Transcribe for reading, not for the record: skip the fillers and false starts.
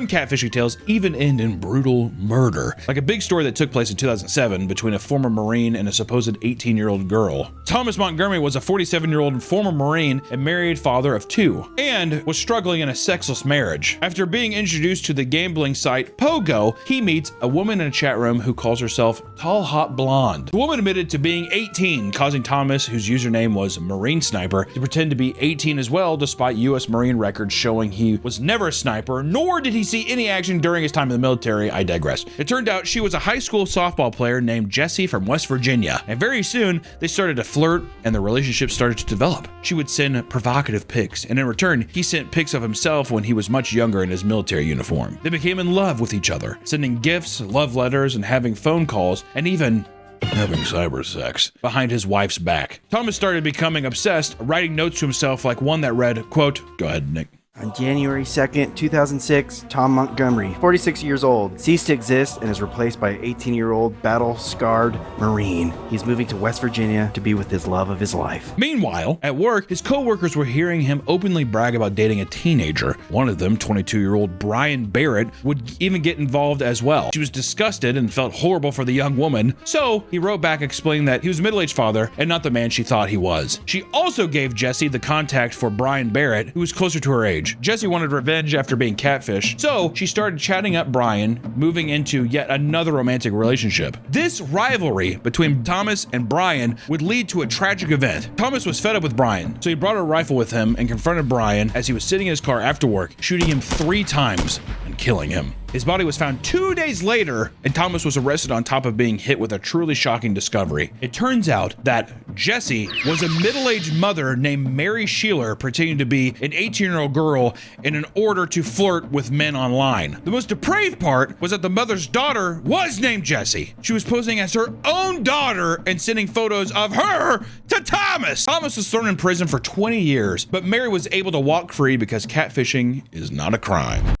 Some catfishing tales even end in brutal murder, like a big story that took place in 2007 between a former Marine and a supposed 18-year-old girl. Thomas Montgomery was a 47-year-old former Marine and married father of 2, and was struggling in a sexless marriage. After being introduced to the gambling site Pogo, he meets a woman in a chat room who calls herself Tall Hot Blonde. The woman admitted to being 18, causing Thomas, whose username was Marine Sniper, to pretend to be 18 as well, despite U.S. Marine records showing he was never a sniper, nor did he see any action during his time in the military. I digress. It turned out she was a high school softball player named Jessie from West Virginia, and very soon they started to flirt and the relationship started to develop. She would send provocative pics, and in return, he sent pics of himself when he was much younger in his military uniform. They became in love with each other, sending gifts, love letters, and having phone calls, and even having cyber sex behind his wife's back. Thomas started becoming obsessed, writing notes to himself like one that read, quote, "Go ahead, Nick." On January 2nd, 2006, Tom Montgomery, 46 years old, ceased to exist and is replaced by an 18-year-old battle-scarred Marine. He's moving to West Virginia to be with his love of his life. Meanwhile, at work, his co-workers were hearing him openly brag about dating a teenager. One of them, 22-year-old Brian Barrett, would even get involved as well. She was disgusted and felt horrible for the young woman, so he wrote back explaining that he was a middle-aged father and not the man she thought he was. She also gave Jessie the contact for Brian Barrett, who was closer to her age. Jessie wanted revenge after being catfished, so she started chatting up Brian, moving into yet another romantic relationship. This rivalry between Thomas and Brian would lead to a tragic event. Thomas was fed up with Brian, so he brought a rifle with him and confronted Brian as he was sitting in his car after work, shooting him 3 times and killing him. His body was found 2 days later, and Thomas was arrested on top of being hit with a truly shocking discovery. It turns out that Jessie was a middle-aged mother named Mary Sheeler pretending to be an 18-year-old girl in order to flirt with men online. The most depraved part was that the mother's daughter was named Jessie. She was posing as her own daughter and sending photos of her to Thomas. Thomas was thrown in prison for 20 years, but Mary was able to walk free because catfishing is not a crime.